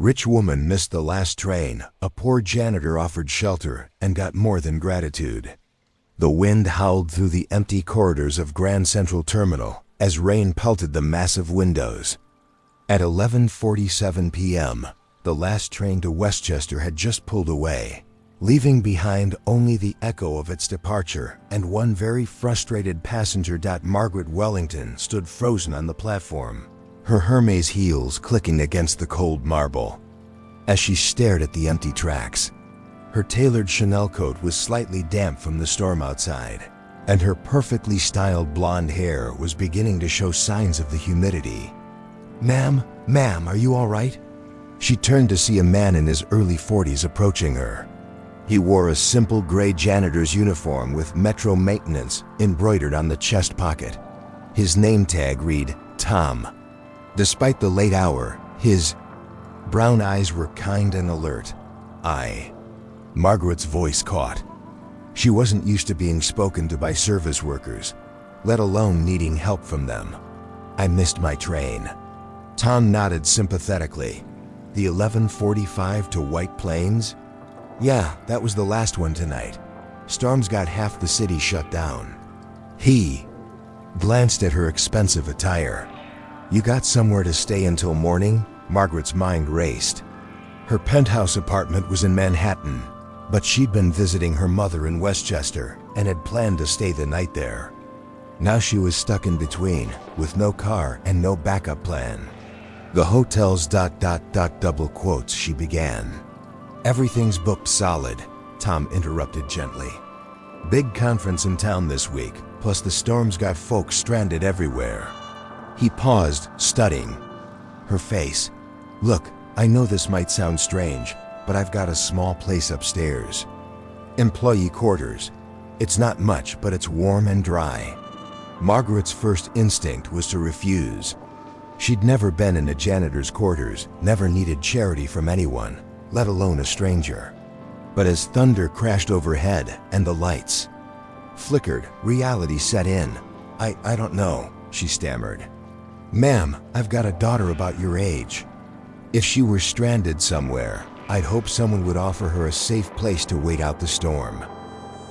Rich woman missed the last train, a poor janitor offered shelter and got more than gratitude. The wind howled through the empty corridors of Grand Central Terminal as rain pelted the massive windows. At 11:47 p.m., the last train to Westchester had just pulled away, leaving behind only the echo of its departure, and one very frustrated passenger. Margaret Wellington stood frozen on the platform, her Hermes heels clicking against the cold marble. As she stared at the empty tracks, her tailored Chanel coat was slightly damp from the storm outside, and her perfectly styled blonde hair was beginning to show signs of the humidity. Ma'am, are you all right?" She turned to see a man in his early 40s approaching her. He wore a simple gray janitor's uniform with Metro Maintenance embroidered on the chest pocket. His name tag read Tom. Despite the late hour, his brown eyes were kind and alert. Margaret's voice caught. She wasn't used to being spoken to by service workers, let alone needing help from them. "I missed my train." Tom nodded sympathetically. "The 11:45 to White Plains?" "Yeah, that was the last one tonight. Storms got half the city shut down." He glanced at her expensive attire. "You got somewhere to stay until morning?" Margaret's mind raced. Her penthouse apartment was in Manhattan, but she'd been visiting her mother in Westchester and had planned to stay the night there. Now she was stuck in between, with no car and no backup plan. "The hotel's ... double quotes," she began. "Everything's booked solid," Tom interrupted gently. "Big conference in town this week, plus the storms got folks stranded everywhere." He paused, studying her face. "Look, I know this might sound strange, but I've got a small place upstairs. Employee quarters. It's not much, but it's warm and dry." Margaret's first instinct was to refuse. She'd never been in a janitor's quarters, never needed charity from anyone, let alone a stranger. But as thunder crashed overhead and the lights flickered, reality set in. I don't know," she stammered. "Ma'am, I've got a daughter about your age. If she were stranded somewhere, I'd hope someone would offer her a safe place to wait out the storm."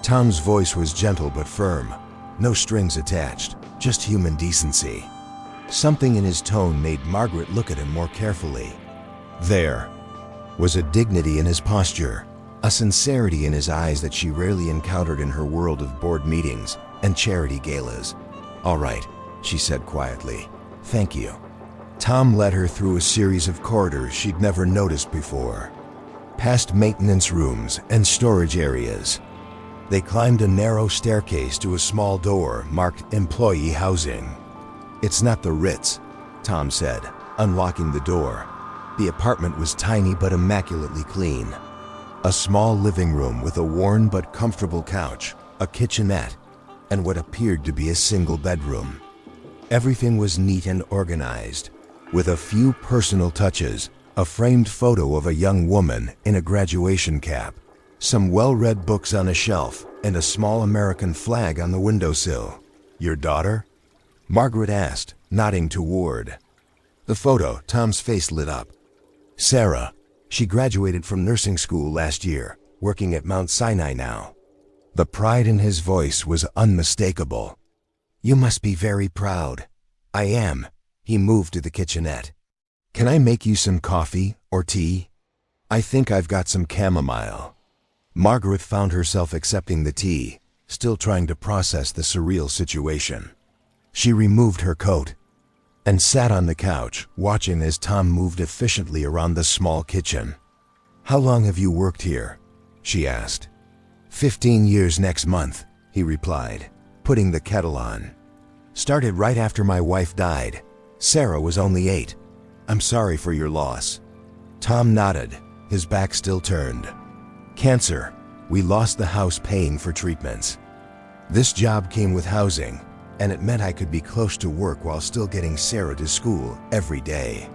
Tom's voice was gentle but firm, no strings attached, just human decency. Something in his tone made Margaret look at him more carefully. There was a dignity in his posture, a sincerity in his eyes that she rarely encountered in her world of board meetings and charity galas. "All right," she said quietly. "Thank you." Tom led her through a series of corridors she'd never noticed before, past maintenance rooms and storage areas. They climbed a narrow staircase to a small door marked Employee Housing. "It's not the Ritz," Tom said, unlocking the door. The apartment was tiny but immaculately clean. A small living room with a worn but comfortable couch, a kitchenette, and what appeared to be a single bedroom. Everything was neat and organized, with a few personal touches, a framed photo of a young woman in a graduation cap, some well-read books on a shelf, and a small American flag on the windowsill. "Your daughter?" Margaret asked, nodding toward the photo. Tom's face lit up. "Sarah. She graduated from nursing school last year, working at Mount Sinai now." The pride in his voice was unmistakable. "You must be very proud." "I am." He moved to the kitchenette. "Can I make you some coffee or tea?" "I think I've got some chamomile." Margaret found herself accepting the tea, still trying to process the surreal situation. She removed her coat and sat on the couch, watching as Tom moved efficiently around the small kitchen. "How long have you worked here?" she asked. 15 years next month, he replied, putting the kettle on. "Started right after my wife died. Sarah was only 8. I'm sorry for your loss." Tom nodded, his back still turned. "Cancer. We lost the house paying for treatments. This job came with housing, and it meant I could be close to work while still getting Sarah to school every day."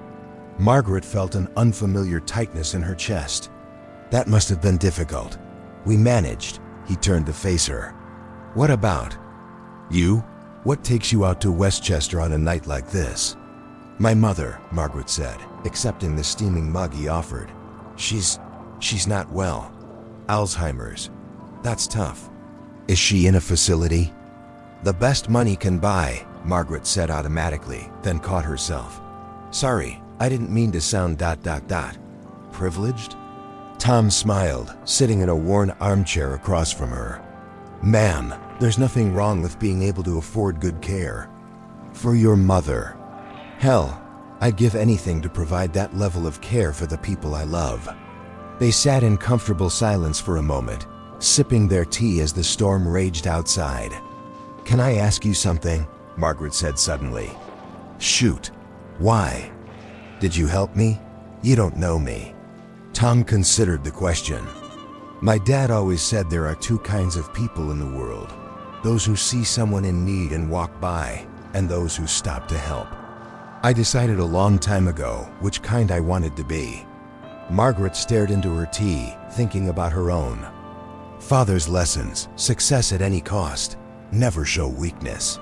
Margaret felt an unfamiliar tightness in her chest. "That must have been difficult." "We managed." He turned to face her. "What about you? What takes you out to Westchester on a night like this?" "My mother," Margaret said. accepting the steaming mug he offered. She's not well. Alzheimer's. That's tough. Is she in a facility? The best money can buy, Margaret said automatically, then caught herself. Sorry, I didn't mean to sound ... Privileged? Tom smiled, sitting in a worn armchair across from her. Ma'am, there's nothing wrong with being able to afford good care. For your mother. Hell, I'd give anything to provide that level of care for the people I love. They sat in comfortable silence for a moment, sipping their tea as the storm raged outside. Can I ask you something? Margaret said suddenly. Shoot. Why? Did you help me? You don't know me. Tom considered the question. My dad always said there are two kinds of people in the world. Those who see someone in need and walk by, and those who stop to help. I decided a long time ago which kind I wanted to be. Margaret stared into her tea, thinking about her own. Father's lessons, success at any cost, never show weakness.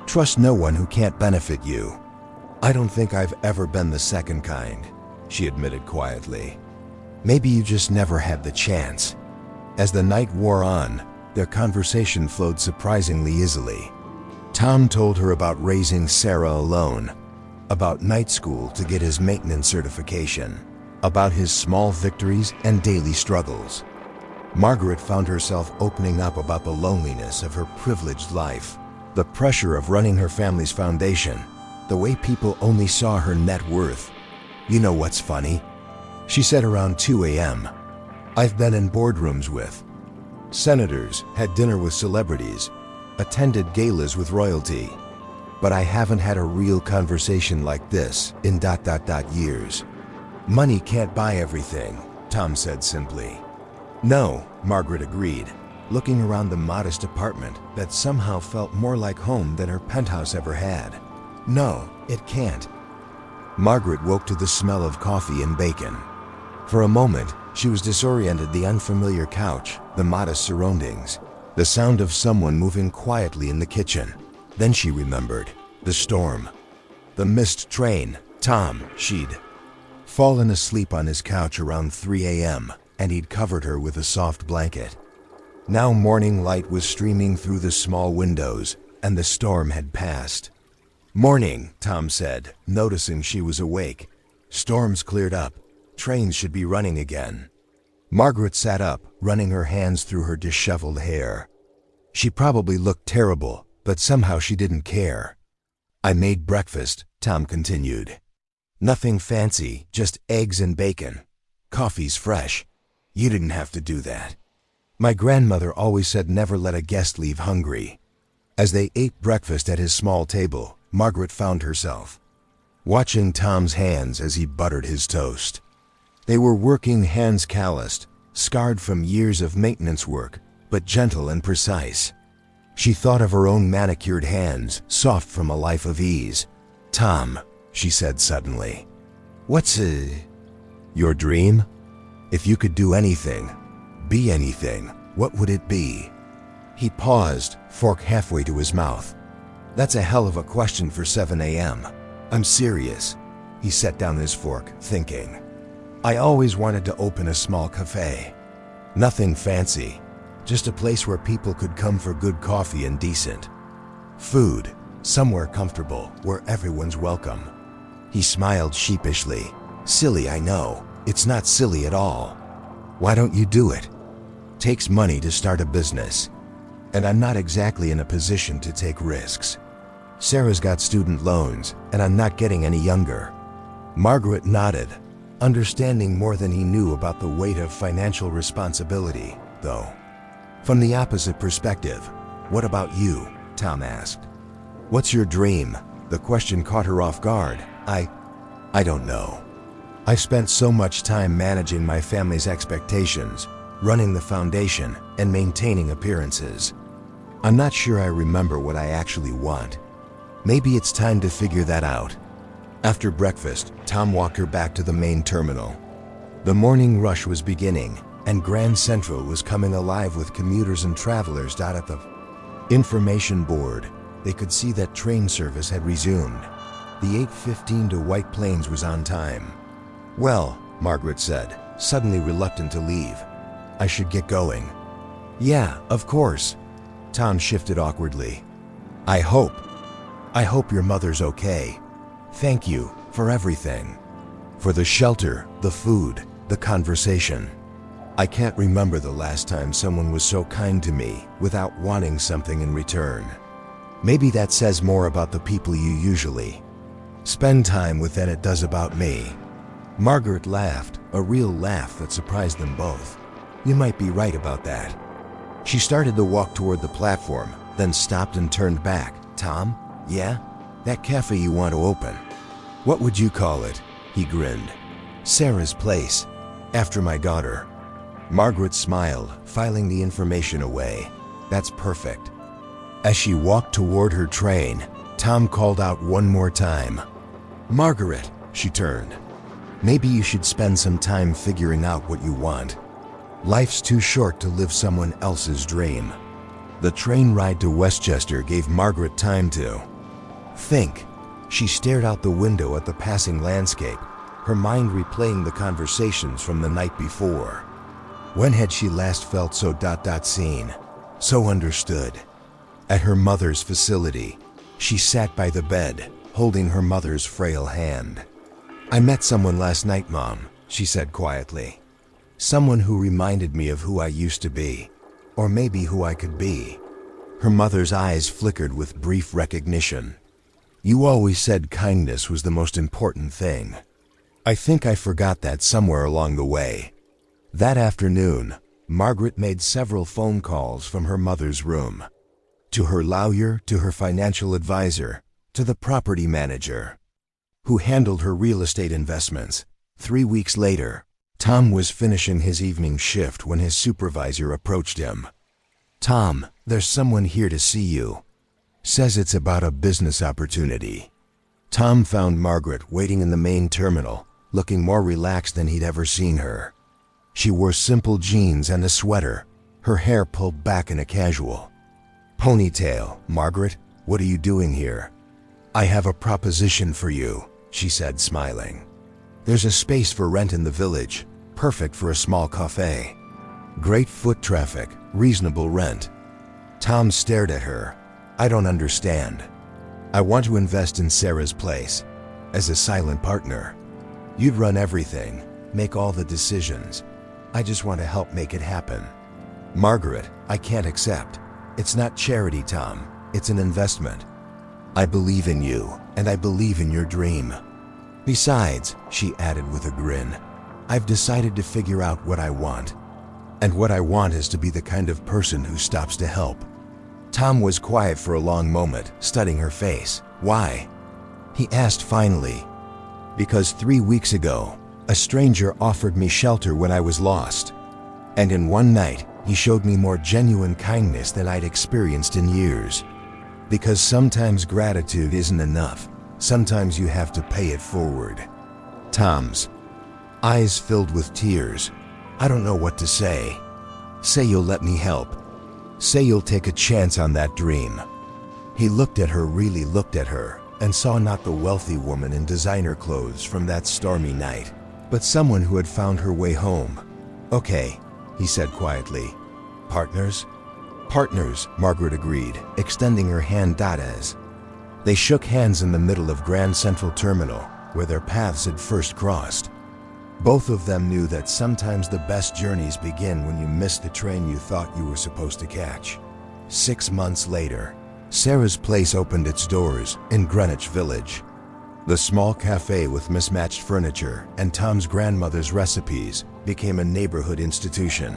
Trust no one who can't benefit you. I don't think I've ever been the second kind, she admitted quietly. Maybe you just never had the chance. As the night wore on, their conversation flowed surprisingly easily. Tom told her about raising Sarah alone, about night school to get his maintenance certification, about his small victories and daily struggles. Margaret found herself opening up about the loneliness of her privileged life, the pressure of running her family's foundation, the way people only saw her net worth. You know what's funny? She said around 2 a.m. I've been in boardrooms with senators, had dinner with celebrities, attended galas with royalty, but I haven't had a real conversation like this in ... years. Money can't buy everything, Tom said simply. No, Margaret agreed, looking around the modest apartment that somehow felt more like home than her penthouse ever had. No, it can't. Margaret woke to the smell of coffee and bacon. For a moment, she was disoriented. The unfamiliar couch, the modest surroundings, the sound of someone moving quietly in the kitchen. Then she remembered the storm, the missed train. She'd fallen asleep on his couch around 3 a.m., and he'd covered her with a soft blanket. Now morning light was streaming through the small windows, and the storm had passed. Morning, Tom said, noticing she was awake. Storm's cleared up. Trains should be running again. Margaret sat up, running her hands through her disheveled hair. She probably looked terrible, but somehow she didn't care. I made breakfast, Tom continued. Nothing fancy, just eggs and bacon. Coffee's fresh. You didn't have to do that. My grandmother always said never let a guest leave hungry. As they ate breakfast at his small table, Margaret found herself watching Tom's hands as he buttered his toast. They were working hands, calloused, scarred from years of maintenance work, but gentle and precise. She thought of her own manicured hands, soft from a life of ease. Tom, she said suddenly, what's your dream? If you could do anything, be anything, what would it be? He paused, fork halfway to his mouth. That's a hell of a question for 7 a.m. I'm serious. He set down his fork, thinking. I always wanted to open a small cafe. Nothing fancy, just a place where people could come for good coffee and decent food, somewhere comfortable where everyone's welcome. He smiled sheepishly. Silly, I know. It's not silly at all. Why don't you do it? Takes money to start a business, and I'm not exactly in a position to take risks. Sarah's got student loans, and I'm not getting any younger. Margaret nodded, understanding more than he knew about the weight of financial responsibility, though. From the opposite perspective, what about you? Tom asked. What's your dream? The question caught her off guard. I don't know. I've spent so much time managing my family's expectations, running the foundation, and maintaining appearances. I'm not sure I remember what I actually want. Maybe it's time to figure that out. After breakfast, Tom walked her back to the main terminal. The morning rush was beginning, and Grand Central was coming alive with commuters and travelers. At the information board, they could see that train service had resumed. The 8:15 to White Plains was on time. Well, Margaret said, suddenly reluctant to leave. I should get going. Yeah, of course. Tom shifted awkwardly. I hope your mother's okay. Thank you for everything. For the shelter, the food, the conversation. I can't remember the last time someone was so kind to me without wanting something in return. Maybe that says more about the people you usually spend time with than it does about me. Margaret laughed, a real laugh that surprised them both. You might be right about that. She started to walk toward the platform, then stopped and turned back. Tom? Yeah? That cafe you want to open. What would you call it? He grinned. Sarah's Place, after my daughter. Margaret smiled, filing the information away. That's perfect. As she walked toward her train, Tom called out one more time. Margaret, she turned. Maybe you should spend some time figuring out what you want. Life's too short to live someone else's dream. The train ride to Westchester gave Margaret time to think. She stared out the window at the passing landscape, her mind replaying the conversations from the night before. When had she last felt so seen, so understood? At her mother's facility, she sat by the bed, holding her mother's frail hand. I met someone last night, Mom, she said quietly. Someone who reminded me of who I used to be, or maybe who I could be. Her mother's eyes flickered with brief recognition. You always said kindness was the most important thing. I think I forgot that somewhere along the way. That afternoon, Margaret made several phone calls from her mother's room. To her lawyer, to her financial advisor, to the property manager, who handled her real estate investments. 3 weeks later, Tom was finishing his evening shift when his supervisor approached him. Tom, there's someone here to see you. Says it's about a business opportunity. Tom found Margaret waiting in the main terminal, looking more relaxed than he'd ever seen her. She wore simple jeans and a sweater, her hair pulled back in a casual ponytail. Margaret, what are you doing here? I have a proposition for you, she said, smiling. There's a space for rent in the village, perfect for a small cafe. Great foot traffic, reasonable rent. Tom stared at her. I don't understand. I want to invest in Sarah's Place, as a silent partner. You'd run everything, make all the decisions. I just want to help make it happen. Margaret, I can't accept. It's not charity, Tom. It's an investment. I believe in you, and I believe in your dream. Besides, she added with a grin, I've decided to figure out what I want. And what I want is to be the kind of person who stops to help. Tom was quiet for a long moment, studying her face. Why? He asked finally. Because 3 weeks ago, a stranger offered me shelter when I was lost. And in one night, he showed me more genuine kindness than I'd experienced in years. Because sometimes gratitude isn't enough. Sometimes you have to pay it forward. Tom's eyes filled with tears. I don't know what to say. Say you'll let me help. Say you'll take a chance on that dream. He looked at her, really looked at her, and saw not the wealthy woman in designer clothes from that stormy night, but someone who had found her way home. Okay, he said quietly. Partners? Partners, Margaret agreed, extending her hand. As they shook hands in the middle of Grand Central Terminal, where their paths had first crossed. Both of them knew that sometimes the best journeys begin when you miss the train you thought you were supposed to catch. 6 months later, Sarah's Place opened its doors in Greenwich Village. The small cafe with mismatched furniture and Tom's grandmother's recipes became a neighborhood institution.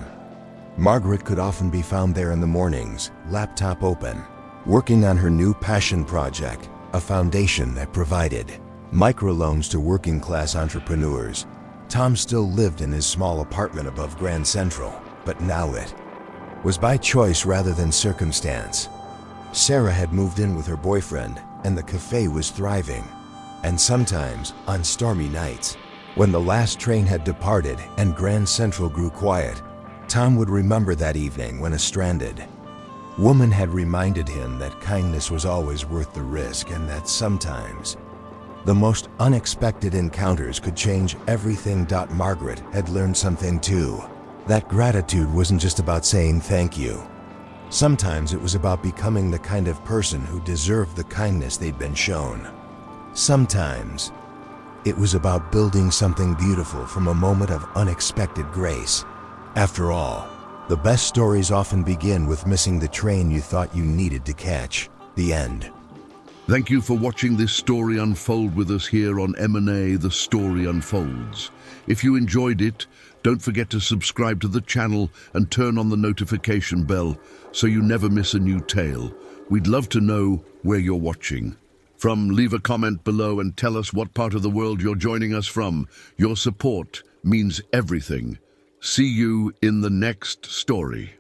Margaret could often be found there in the mornings, laptop open, working on her new passion project, a foundation that provided microloans to working-class entrepreneurs. Tom still lived in his small apartment above Grand Central, but now it was by choice rather than circumstance. Sarah had moved in with her boyfriend, and the cafe was thriving. And sometimes, on stormy nights, when the last train had departed and Grand Central grew quiet, Tom would remember that evening when a stranded woman had reminded him that kindness was always worth the risk and that sometimes The most unexpected encounters could change everything. Margaret had learned something too. That gratitude wasn't just about saying thank you. Sometimes it was about becoming the kind of person who deserved the kindness they'd been shown. Sometimes it was about building something beautiful from a moment of unexpected grace. After all, the best stories often begin with missing the train you thought you needed to catch. The end. Thank you for watching this story unfold with us here on M&A The Story Unfolds. If you enjoyed it, don't forget to subscribe to the channel and turn on the notification bell so you never miss a new tale. We'd love to know where you're watching. Leave a comment below and tell us what part of the world you're joining us from. Your support means everything. See you in the next story.